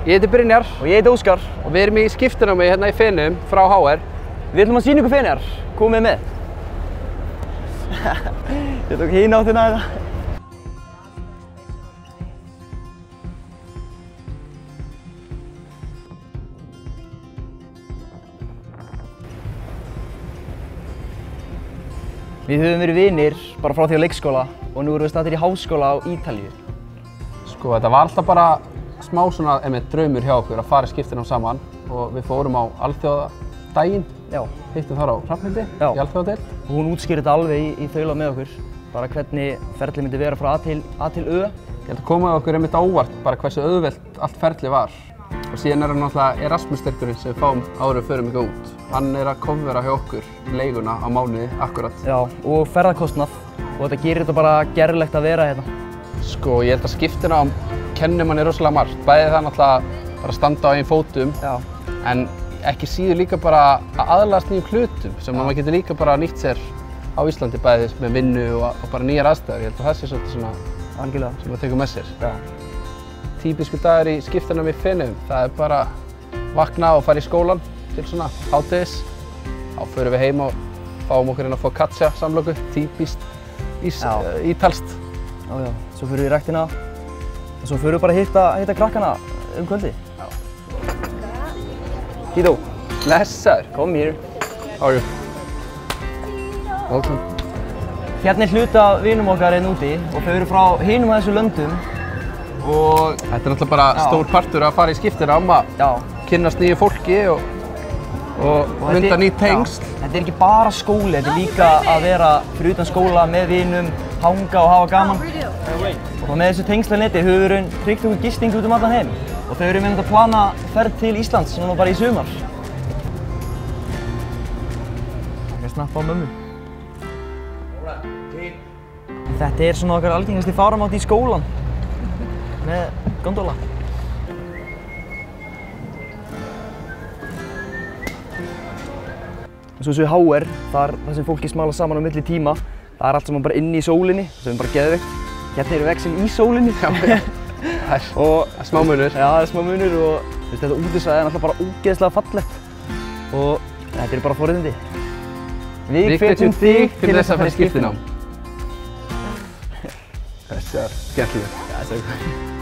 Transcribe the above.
Ég heiti Brynjar. Og ég heiti Óskar. Og við erum í skiptinámi hérna í Feneyjum frá HR. Við ætlum að sýna ykkur Feneyjar. Komið með. Ég tók hín áttina þetta. Við höfum verið vinir bara frá því á leikskóla og nú erum við staddir í háskóla á Ítalíu. Sko, þetta var alltaf bara smá svona draumur hjá okkur að fara í skiptinám saman og við fórum á alþjóðadaginn. Já. Hittum þar á Hrafnhildi í alþjóðadeild. Og hún útskýrði þetta alveg í þaula með okkur, bara hvernig ferlið myndi vera frá A til Ö. Ég held að komaði okkur einmitt óvart bara hversu auðvelt allt ferlið var. Og síðan er hann náttúrulega Erasmus-styrkurinn sem við fáum áður við förum ykkur út. Hann er að kofvera hjá okkur leiguna á mánuði, akkurat. Já, og ferðarkostnað. Og þetta gerir þetta bara gerlegt að vera hérna. Sko, ég held að skiptinám kennir manni rosalega margt. Bæði það náttúrulega bara að standa á eigin fótum. Já. En ekki síður líka bara að aðlagast nýjum hlutum sem maður getur líka bara nýtt sér á Íslandi bæði með vinnu og bara nýjar aðstæður. Ég held að það sé svolítið svona algjörlega sem maður tekur með sér. Já. Típisku dagur í skiptinámi í Feneyjum. Það er bara vakna og fara í skólan til svona hádegis. Þá förum við heim og fáum okkur inn að focaccia samloku, típist ítalskt. Já. Svo förum við í ræktina og svo förum við bara að hitta krakkana kvöldi. Já. Guido. Blessaður. Come here. How are you? Welcome. Hérna er hluti af vinum okkar hérna úti og þau eru frá hinum af þessu löndum. Og þetta er náttúrulega bara stór partur að fara í skiptinám að kynnast nýju fólki og mynda ný tengsl. Þetta er ekki bara skóli, þetta er líka að vera fyrir utan skóla með vinum, hanga og hafa gaman. Og með þessu tengslanetti höfum við tryggt okkur gistingu út allan heim. Og þau eru með að plana ferð til Íslands núna bara í sumar. Það er snappa á mömmu. Þetta er svona okkar algengasti fáramáti í skólan. Með gondola. Svo í HR, þar sem fólki smala saman á milli tíma, það er allt saman bara inni í sólinni, sem er bara geðveikt. Hérna eru vexin í sólinni. Það er smá munur. Já, það er smá munur og þetta útisvæði er alltaf bara ógeðslega fallegt. Og þetta er bara forréttindi. Við hvetjum þig til þess að fara í skiptinám. Þessi er skemmtileg.